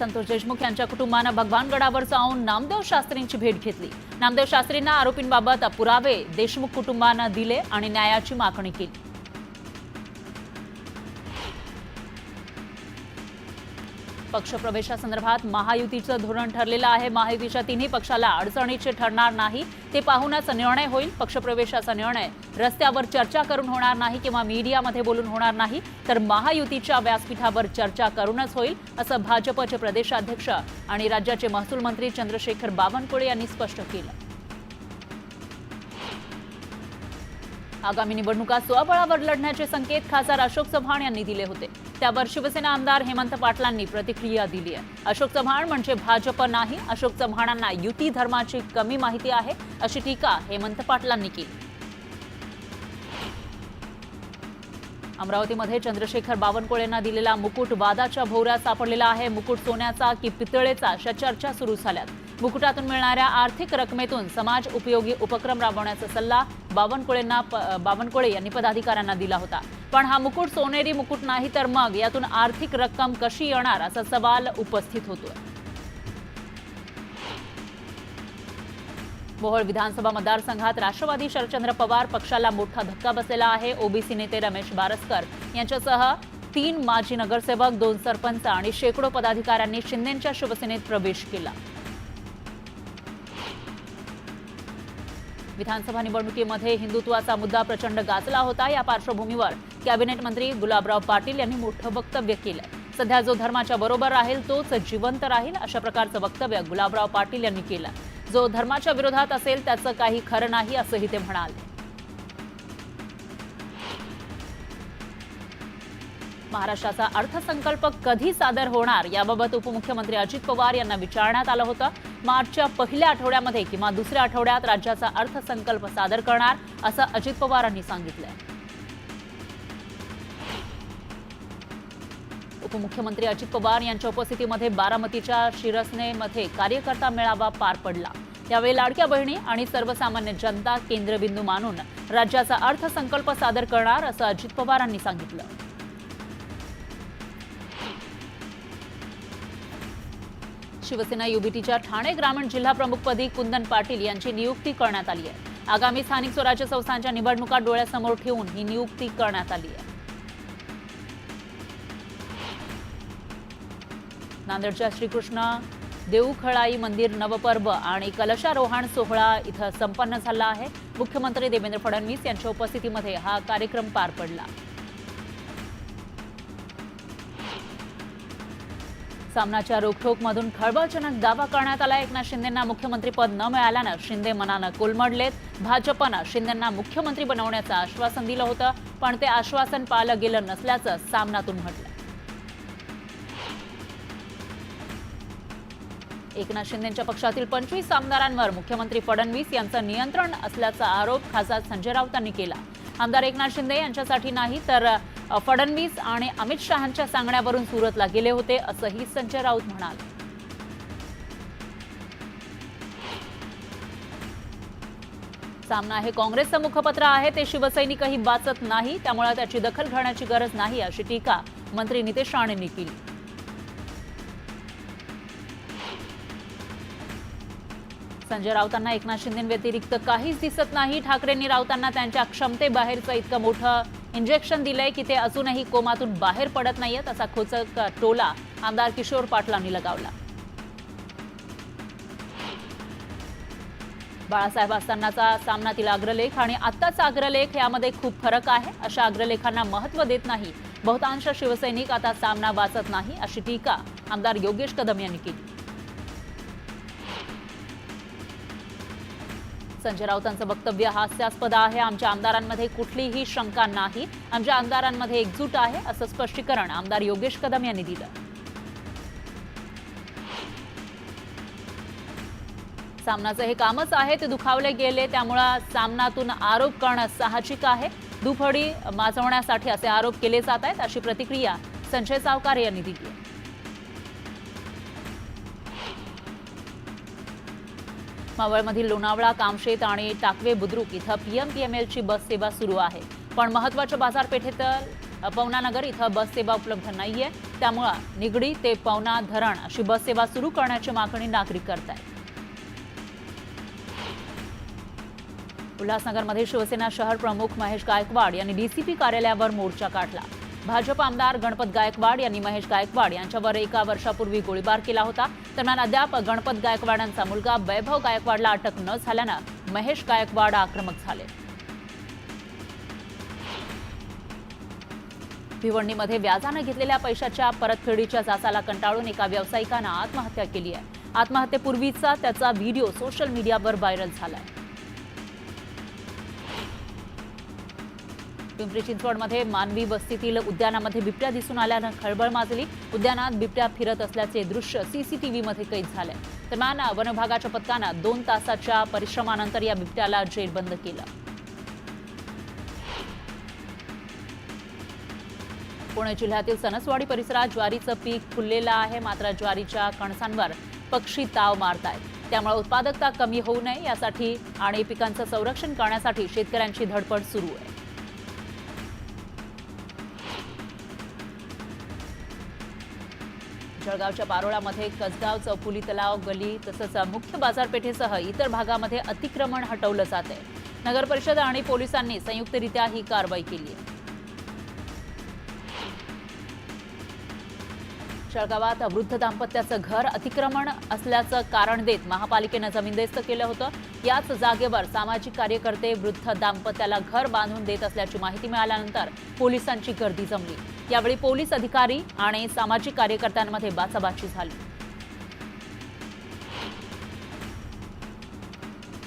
संतोष देशमुख यांच्या कुटुंबानं भगवानगडावर जाऊन नामदेव शास्त्रींची भेट घेतली। नामदेव शास्त्रींना आरोपींबाबत पुरावे देशमुख कुटुंबानं दिले आणि न्यायाची मागणी केली। पक्षप्रवेशासंदर्भात महायुतीचं धोरण ठरलेलं आहे। महायुतीच्या तिन्ही पक्षाला अडचणीचे ठरणार नाही ते पाहूनच निर्णय होईल। पक्षप्रवेशाचा निर्णय रस्त्यावर चर्चा करून होणार नाही किंवा मीडियामध्ये बोलून होणार नाही, तर महायुतीच्या व्यासपीठावर चर्चा करूनच होईल, असं भाजपचे प्रदेशाध्यक्ष आणि राज्याचे महसूल मंत्री चंद्रशेखर बावनकुळे यांनी स्पष्ट केलं। आगामी निवडणुका स्वबळावर लढण्याचे संकेत खासदार अशोक चव्हाण यांनी दिले होते। त्यावर शिवसेना आमदार हेमंत पाटलांनी प्रतिक्रिया दिली आहे। अशोक चव्हाण म्हणजे भाजप नाही, अशोक चव्हाणांना युती धर्माची कमी माहिती आहे, अशी टीका हेमंत पाटलांनी केली। अमरावतीमध्ये चंद्रशेखर बावनकुळेंना दिलेला मुकुट वादाच्या भोवऱ्यात सापडलेला आहे। मुकुट सोन्याचा की पितळेचा अशा चर्चा सुरू झाल्यात। मुकुटातून मिळणाऱ्या आर्थिक रकमेतून समाज उपयोगी उपक्रम राबवण्याचा सल्ला बावनकुळे यांनी पदाधिकाऱ्यांना दिला होता। पण हा मुकुट सोनेरी मुकुट नाही तर मग यातून आर्थिक रक्कम कशी येणार असा सवाल उपस्थित होतोय। मोहोळ विधानसभा मतदारसंघात राष्ट्रवादी शरदचंद्र पवार पक्षाला मोठा धक्का बसलेला आहे। ओबीसी नेते रमेश बारसकर यांच्यासह 3 माजी नगरसेवक, 2 सरपंच आणि शेकडो पदाधिकाऱ्यांनी शिंदेंच्या शिवसेनेत प्रवेश केला। विधानसभा निवडणुकीमध्ये हिंदुत्वाचा मुद्दा प्रचंड गाजला होता। या पार्श्वभूमीवर कॅबिनेट मंत्री गुलाबराव पाटील यांनी मोठं वक्तव्य केलं। सध्या जो धर्माच्या बरोबर राहील तोच जिवंत राहील, अशा प्रकारचं वक्तव्य गुलाबराव पाटील यांनी केलं। जो धर्माच्या विरोधात असेल त्याचं काही खरं नाही, असंही ते म्हणाले। महाराष्ट्राचा अर्थसंकल्प कधी सादर होणार याबाबत उपमुख्यमंत्री अजित पवार यांना विचारण्यात आलं होतं। मार्चच्या पहिल्या आठवड्यामध्ये किंवा दुसऱ्या आठवड्यात राज्याचा अर्थसंकल्प सादर करणार, असं अजित पवारांनी सांगितलंय। उपमुख्यमंत्री अजित पवार यांच्या उपस्थितीमध्ये बारामतीच्या शिरसनेमध्ये कार्यकर्ता मेळावा पार पडला। यावेळी लाडक्या बहिणी आणि सर्वसामान्य जनता केंद्रबिंदू मानून राज्याचा अर्थसंकल्प सादर करणार, असं अजित पवारांनी सांगितलं। शिवसेना युबीटीच्या ठाणे ग्रामीण जिल्हा प्रमुखपदी कुंदन पाटील यांची नियुक्ती करण्यात आली आहे। आगामी स्थानिक स्वराज्य संस्थांच्या निवडणुका डोळ्यासमोर ठेवून ही नियुक्ती करण्यात आली आहे। नांदेडच्या श्रीकृष्ण देऊखळाई मंदिर नवपर्व आणि कलशारोहण सोहळा इथं संपन्न झाला आहे। मुख्यमंत्री देवेंद्र फडणवीस यांच्या उपस्थितीमध्ये हा कार्यक्रम पार पडला। सामनाच्या रोखठोकमधून खळबळजनक दावा करण्यात आला। एकनाथ शिंदेंना मुख्यमंत्रीपद न मिळाल्यानं शिंदे मनानं कोलमडलेत। भाजपनं शिंदेंना मुख्यमंत्री बनवण्याचं आश्वासन दिलं होतं, पण ते आश्वासन पाळलं गेलं नसल्याचं सामनातून म्हटलं। एकनाथ शिंदेंच्या पक्षातील 25 आमदारांवर मुख्यमंत्री फडणवीस यांचं नियंत्रण असल्याचा आरोप खासदार संजय राऊतांनी केला। आमदार एकनाथ शिंदे यांच्यासाठी नाही तर फडणवीस आणि अमित शहांच्या सांगण्यावरून सुरतला गेले होते, असंही संजय राऊत म्हणाले। सामना हे काँग्रेसचं मुखपत्र आहे, ते शिवसैनिकही वाचत नाही, त्यामुळे त्याची दखल घेण्याची गरज नाही, अशी टीका मंत्री नितेश राणेंनी केली। संजय राऊतांना एकनाथ शिंदेंव्यतिरिक्त काहीच दिसत नाही। ठाकरेंनी राऊतांना त्यांच्या क्षमतेबाहेरचं इतकं मोठं इंजेक्शन दिलंय की ते अजूनही कोमातून बाहेर पडत नाहीयेत, असा खोचक टोला आमदार किशोर पाटलांनी लगावला। बाळासाहेब असतानाचा सामनातील अग्रलेख आणि आत्ताचा अग्रलेख यामध्ये खूप फरक आहे। अशा अग्रलेखांना महत्त्व देत नाही बहुतांश शिवसैनिक, आता सामना वाचत नाही, अशी टीका आमदार योगेश कदम यांनी केली। संजय राऊतांचं वक्तव्य हास्यास्पद आहे। आमच्या आमदारांमध्ये कुठलीही शंका नाही, आमच्या आमदारांमध्ये एकजूट आहे, असं स्पष्टीकरण आमदार योगेश कदम यांनी दिलं। सामनाचं हे कामच आहे, ते दुखावले गेले, त्यामुळे सामनातून आरोप करणं साहजिक आहे। दुफडी माजवण्यासाठी असे आरोप केले जात आहेत, अशी प्रतिक्रिया संजय सावकार यांनी दिली आहे। मावळमधील लोणावळा, कामशेत आणि टाकवे बुद्रुक इथं पीएमपीएमएलची बस सेवा सुरू आहे, पण महत्त्वाच्या बाजारपेठेतील पवनानगर इथं बस सेवा उपलब्ध नाहीये। त्यामुळे निगडी ते पवना धरण अशी बस सेवा सुरू करण्याची मागणी नागरिक करतायत. उल्हासनगरमध्ये शिवसेना शहर प्रमुख महेश गायकवाड यांनी डीसीपी कार्यालयावर मोर्चा काढला. भाजप आमदार गणपत गायकवाड यांनी महेश गायकवाड यांच्यावर 1 वर्षापूर्वी गोळीबार केला होता. दरम्यान अद्याप गणपत गायकवाडांचा मुलगा वैभव गायकवाडला अटक न झाल्यानं महेश गायकवाड आक्रमक झाले. भिवंडीमध्ये व्याजाने घेतलेल्या पैशाच्या परतफेडीच्या जाचाला कंटाळून एका व्यावसायिकानं आत्महत्या केली आहे. आत्महत्येपूर्वीचा त्याचा व्हिडिओ सोशल मीडियावर व्हायरल झालाय. पिंपरी चिंचवडमध्ये मानवी वस्तीतील उद्यानामध्ये बिबट्या दिसून आल्यानं खळबळ माजली. उद्यानात बिबट्या फिरत असल्याचे दृश्य सीसीटीव्हीमध्ये कैद झाले. दरम्यान वन विभागाच्या पथकानं 2 तासाच्या परिश्रमानंतर या बिबट्याला जेरबंद केलं. पुणे जिल्ह्यातील सणसवाडी परिसरात ज्वारीचं पीक फुललेलं आहे. मात्र ज्वारीच्या कणसांवर पक्षी ताव मारतायत. त्यामुळे उत्पादकता कमी होऊ नये यासाठी आणि पिकांचं संरक्षण करण्यासाठी शेतकऱ्यांची धडपड सुरू आहे. जळगावच्या पारोळामध्ये कसगाव, चौफुली तलाव, गली तसंच मुख्य बाजारपेठेसह इतर भागामध्ये अतिक्रमण हटवलं जात आहे. नगर परिषद आणि पोलिसांनी संयुक्तरित्या ही कारवाई केली आहे. जळगावात वृद्ध दाम्पत्याचं घर अतिक्रमण असल्याचं कारण देत महापालिकेनं जमीनदोस्त केलं होतं. याच जागेवर सामाजिक कार्यकर्ते वृद्ध दाम्पत्याला घर बांधून देत असल्याची माहिती मिळाल्यानंतर पोलिसांची गर्दी जमली. यावेळी पोलीस अधिकारी आणि सामाजिक कार्यकर्त्यांमध्ये बाचाबाची झाली.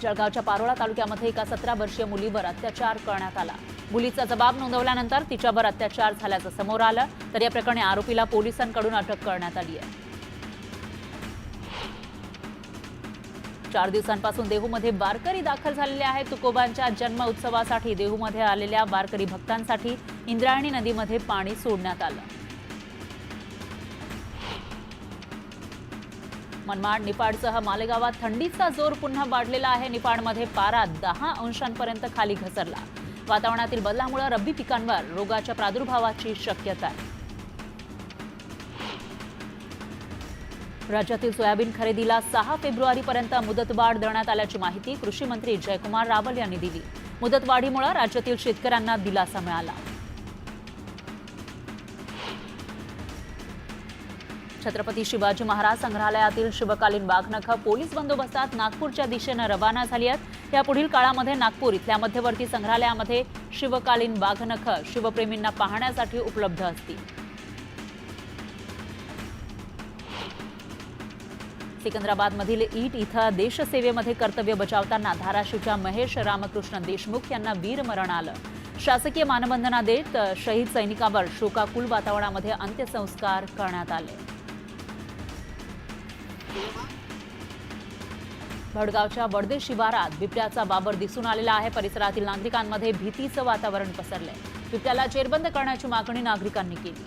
जळगावच्या पारोळा तालुक्यामध्ये एका 17 वर्षीय मुलीवर अत्याचार करण्यात आला. मुलीचा जबाब नोंदवल्यानंतर तिच्यावर अत्याचार झाल्याचं समोर आलं. तर या प्रकरणी आरोपीला पोलिसांकडून अटक करण्यात आली आहे. 4 दिवसांपासून देहूमध्ये वारकरी दाखल झालेले आहेत. तुकोबांच्या जन्म उत्सवासाठी देहूमध्ये आलेल्या वारकरी भक्तांसाठी इंद्रायणी नदीमध्ये पाणी सोडण्यात आलं. मनमाड, निफाडसह मालेगावात थंडीचा जोर पुन्हा वाढलेला आहे. निफाडमध्ये पारा 10 अंशांपर्यंत खाली घसरला. वातावरणातील बदलामुळे रब्बी पिकांवर रोगाच्या प्रादुर्भावाची शक्यता आहे. राज्यातील सोयाबीन खरेदीला 6 फेब्रुवारीपर्यंत मुदतवाढ देण्यात आल्याची माहिती कृषी मंत्री जयकुमार रावल यांनी दिली. मुदतवाढीमुळे राज्यातील शेतकऱ्यांना दिलासा मिळाला. छत्रपती शिवाजी महाराज संग्रहालयातील शिवकालीन वाघनखं पोलीस बंदोबस्तात नागपूरच्या दिशेनं रवाना झाली आहेत. यापुढील काळामध्ये नागपूर इथल्या मध्यवर्ती संग्रहालयामध्ये शिवकालीन वाघनखं शिवप्रेमींना पाहण्यासाठी उपलब्ध असतील. सिकंदराबादमधील ईट इथं देशसेवेमध्ये कर्तव्य बजावताना धाराशिवच्या महेश रामकृष्ण देशमुख यांना वीरमरण आलं. शासकीय मानवंदना देत शहीद सैनिकावर शोकाकुल वातावरणामध्ये अंत्यसंस्कार करण्यात आले. भडगावच्या वडदे शिवारात बिबट्याचा वावर दिसून आलेला आहे. परिसरातील नागरिकांमध्ये भीतीचं वातावरण पसरलंय. बिबट्याला जेरबंद करण्याची मागणी नागरिकांनी केली.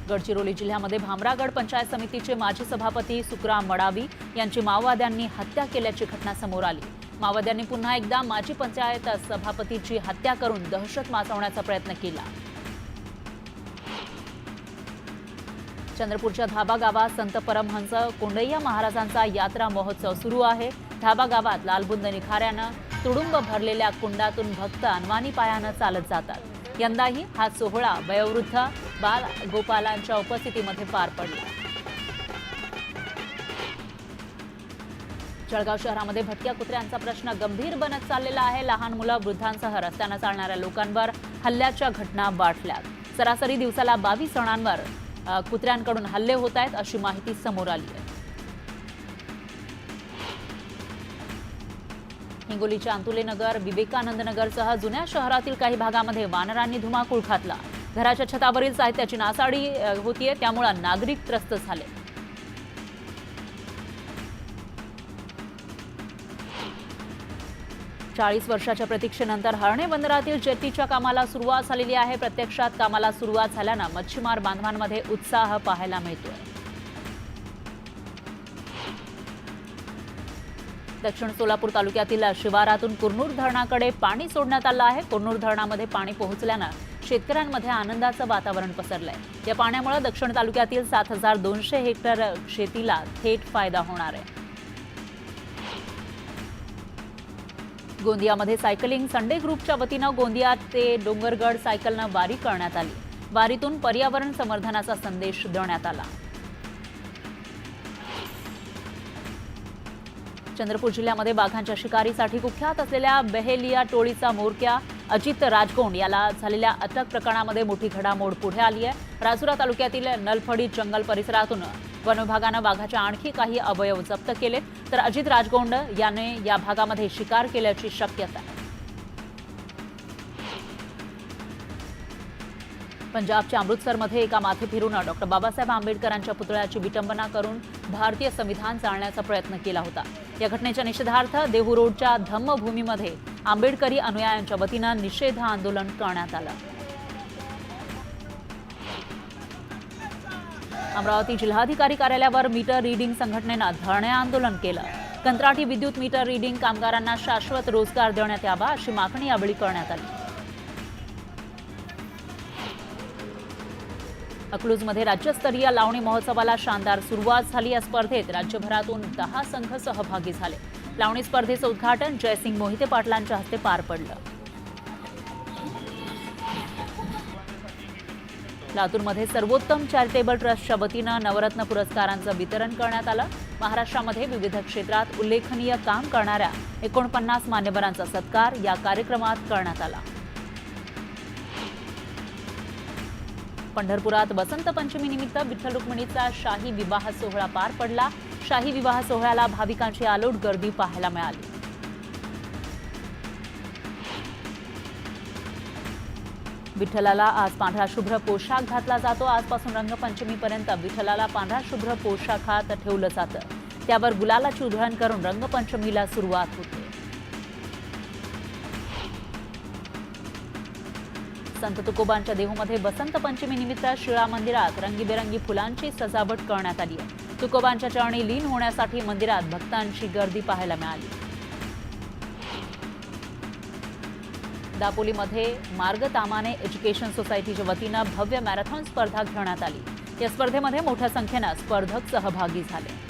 गडचिरोली जिल्ह्यामध्ये भामरागड पंचायत समितीचे माजी सभापती सुखराम मडावी यांची माओवाद्यांनी हत्या केल्याची घटना समोर आली. माओवाद्यांनी पुन्हा एकदा माजी पंचायत सभापतीची हत्या करून दहशत माजवण्याचा प्रयत्न केला. चंद्रपूरच्या धाबा गावात संत परमहंस कोंडैया महाराजांचा यात्रा महोत्सव सुरू आहे. धाबा गावात लालबुंद निखाऱ्यानं तुडुंब भरलेल्या कुंडातून भक्त अनवाणी पायानं चालत जातात. यंदाही हा सोहळा वयोवृद्ध बाल गोपालांच्या उपस्थितीमध्ये पार पडला. जळगाव शहरामध्ये भटक्या कुत्र्यांचा प्रश्न गंभीर बनत चाललेला आहे. लहान मुलं, वृद्धांसह रस्त्यानं चालणाऱ्या लोकांवर हल्ल्याच्या घटना वाढल्यात. सरासरी दिवसाला 22 जणांवर कुत्र्यांकडून हल्ले होत आहेत अशी माहिती समोर आली आहे. हिंगोलीच्या अंतुलेनगर, विवेकानंद नगरसह जुन्या शहरातील काही भागामध्ये वानरांनी धुमाकूळ घातला. घराच्या छतावरील साहित्याची नासाडी होतीये, त्यामुळे नागरिक त्रस्त झाले. चाळीस वर्षाच्या प्रतीक्षेनंतर हरणे बंदरातील जेट्टीच्या कामाला सुरुवात झालेली आहे. प्रत्यक्षात कामाला सुरुवात झाल्यानं मच्छीमार बांधवांमध्ये उत्साह पाहायला मिळतोय. दक्षिण सोलापूर तालुक्यातील शिवारातून कुरनूर धरणाकडे पाणी सोडण्यात आलं आहे. कुरनूर धरणामध्ये पाणी पोहोचल्यानं शेतकऱ्यांमध्ये आनंदाचं वातावरण पसरलंय. या पाण्यामुळे दक्षिण तालुक्यातील 7200 हेक्टर शेतीला थेट फायदा होणार आहे. गोंदियामध्ये सायकलिंग संडे ग्रुपच्या वतीनं गोंदिया ते डोंगरगड सायकलनं वारी करण्यात आली. वारीतून पर्यावरण संवर्धनाचा संदेश देण्यात आला. चंद्रपूर जिल्ह्यामध्ये वाघांच्या शिकारीसाठी कुख्यात असलेल्या बहेलिया टोळीचा म्होरक्या अजित राजगोंड याला झालेल्या अटक प्रकरणामध्ये मोठी घडामोड पुढे आली आहे. राजुरा तालुक्यातील नलफडी जंगल परिसरातून वन विभागानं वाघाचे आणखी काही अवयव जप्त केले, तर अजित राजगोंड याने या भागामध्ये शिकार केल्याची शक्यता आहे. पंजाबच्या अमृतसरमध्ये एका माथे फिरून डॉक्टर बाबासाहेब आंबेडकरांच्या पुतळ्याची विटंबना करून भारतीय संविधान जाळण्याचा प्रयत्न केला होता. या घटनेच्या निषेधार्थ देहू रोडच्या धम्मभूमीमध्ये आंबेडकरी अनुयायांच्या वतीनं निषेध आंदोलन करण्यात आलं. अमरावती जिल्हाधिकारी कार्यालयावर मीटर रीडिंग संघटनेनं धरणे आंदोलन केलं. कंत्राटी विद्युत मीटर रीडिंग कामगारांना शाश्वत रोजगार देण्यात यावा अशी मागणी यावेळी करण्यात आली. अकलूजमध्ये राज्यस्तरीय लावणी महोत्सवाला शानदार सुरुवात झाली. या स्पर्धेत राज्यभरातून 10 संघ सहभागी झाले. लावणी स्पर्धेचं उद्घाटन जयसिंग मोहिते पाटलांच्या हस्ते पार पडलं. लातूरमध्ये सर्वोत्तम चॅरिटेबल ट्रस्टच्या वतीनं नवरत्न पुरस्कारांचं वितरण करण्यात आलं. महाराष्ट्रामध्ये विविध क्षेत्रात उल्लेखनीय काम करणाऱ्या 49 मान्यवरांचा सत्कार या कार्यक्रमात करण्यात आला. पंढरपुरात वसंत पंचमीनिमित्त विठ्ठल रुक्मिणीचा शाही विवाह सोहळा पार पडला. शाही विवाह सोहळ्याला भाविकांची अलोट गर्दी पाहायला मिळाली. विठ्ठलाला आज पांढरा शुभ्र पोशाख घातला जातो. आजपासून रंगपंचमीपर्यंत विठ्ठलाला पांढरा शुभ्र पोशाखात ठेवलं जातं. त्यावर गुलालाची उधळण करून रंगपंचमीला सुरुवात होते. संत तुकोबांच्या देहूमध्ये वसंत पंचमीनिमित्त शिळा मंदिरात रंगीबेरंगी फुलांची सजावट करण्यात आली आहे. तुकोबांच्या चरणी लीन होण्यासाठी मंदिरात भक्तांची गर्दी पाहायला मिळाली. दापोलीमध्ये मार्ग तामाने एज्युकेशन सोसायटीच्या वतीनं भव्य मॅरेथॉन स्पर्धा घेण्यात आली. या स्पर्धेमध्ये मोठ्या संख्येनं स्पर्धक सहभागी झाले.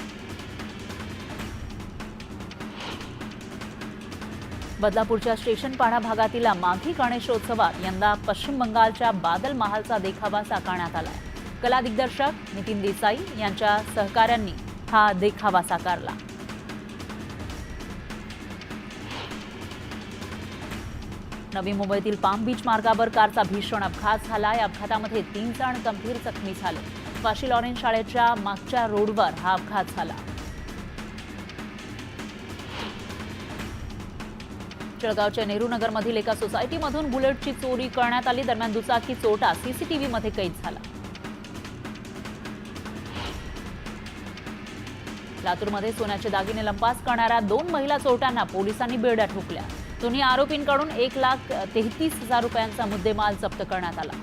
बदलापूरच्या स्टेशनपाडा भागातील माघी गणेशोत्सवात यंदा पश्चिम बंगालच्या बादल महालचा देखावा साकारण्यात आलाय. कला दिग्दर्शक नितीन देसाई यांच्या सहकाऱ्यांनी हा देखावा साकारला. नवी मुंबईतील पाम बीच मार्गावर कारचा भीषण अपघात झाला. या अपघातामध्ये 3 जण गंभीर जखमी झाले. वाशी लॉरेन्स शाळेच्या मागच्या रोडवर हा अपघात झाला. जळगावच्या नेहरू नगरमधील एका सोसायटीमधून बुलेटची चोरी करण्यात आली. दरम्यान दुचाकी चोरटा सीसीटीव्हीमध्ये कैद झाला. लातूरमध्ये सोन्याचे दागिने लंपास करणाऱ्या 2 महिला चोरट्यांना पोलिसांनी बेड्या ठोकल्या. दोन्ही आरोपींकडून 1,33,000 रुपयांचा मुद्देमाल जप्त करण्यात आला.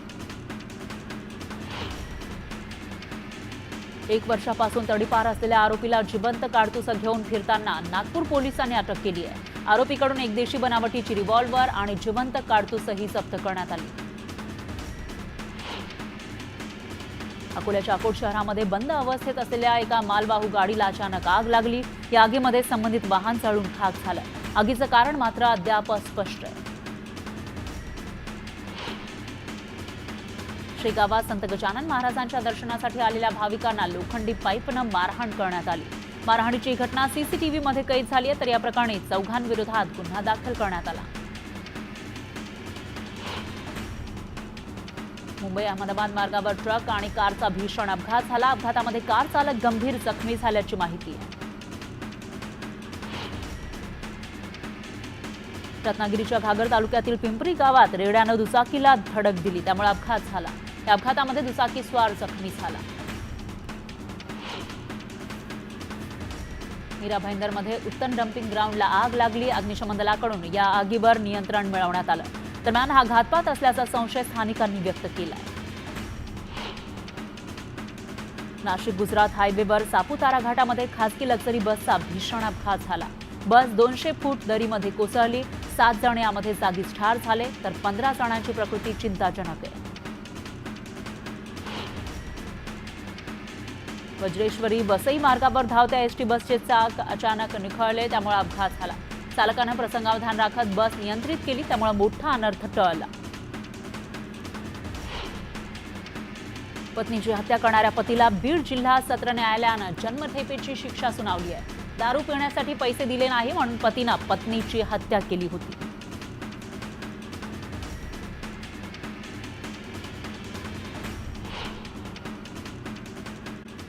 1 वर्षापासून तडीपार असलेल्या आरोपीला जिवंत काडतुसं घेऊन फिरताना नागपूर पोलिसांनी अटक केली आहे. आरोपीकडून एक देशी बनावटीची रिव्हॉल्व्हर आणि जिवंत काडतुसंही जप्त करण्यात आली. अकोल्याच्या अकोट शहरामध्ये बंद अवस्थेत असलेल्या एका मालवाहू गाडीला अचानक आग लागली. या आगीमध्ये संबंधित वाहन जळून खाक झालं. आगीचं कारण मात्र अद्याप अस्पष्ट आहे. शेगावात संत गजानन महाराजांच्या दर्शनासाठी आलेल्या भाविकांना लोखंडी पाईपनं मारहाण करण्यात आली. मारहाणीची घटना सीसीटीव्हीमध्ये कैद झाली आहे, तर या प्रकरणी 4 विरोधात गुन्हा दाखल करण्यात आला. मुंबई अहमदाबाद मार्गावर ट्रक आणि कारचा भीषण अपघात झाला. अपघातामध्ये कार चालक गंभीर जखमी झाल्याची माहिती आहे. रत्नागिरीच्या घागर तालुक्यातील पिंपरी गावात रेड्यानं दुचाकीला धडक दिली, त्यामुळे अपघात झाला. या अपघातामध्ये दुचाकी स्वार जखमी झाला. मीरा भाईंदरमध्ये उत्तन डम्पिंग ग्राउंडला आग लागली. अग्निशमन दलाकडून या आगीवर नियंत्रण मिळवण्यात आलं. दरम्यान हा घातपात असल्याचा संशय स्थानिकांनी व्यक्त केला आहे. नाशिक गुजरात हायवेवर सापुतारा घाटामध्ये खासगी लक्झरी बसचा भीषण अपघात झाला. बस 200 फूट दरीमध्ये कोसळली. 7 जण यामध्ये जागीच ठार झाले तर 15 जणांची प्रकृती चिंताजनक आहे. वज्रेश्वरी वसई मार्गावर धावत्या एसटी बसचे चाक अचानक निखळले, त्यामुळे अपघात झाला. चालकानं प्रसंगावधान राखत बस नियंत्रित केली, त्यामुळे मोठा अनर्थ टळला. पत्नीची हत्या करणाऱ्या पतीला बीड जिल्हा सत्र न्यायालयानं जन्मठेपेची शिक्षा सुनावली आहे. दारू पिण्यासाठी पैसे दिले नाही म्हणून पतीनं पत्नीची हत्या केली होती.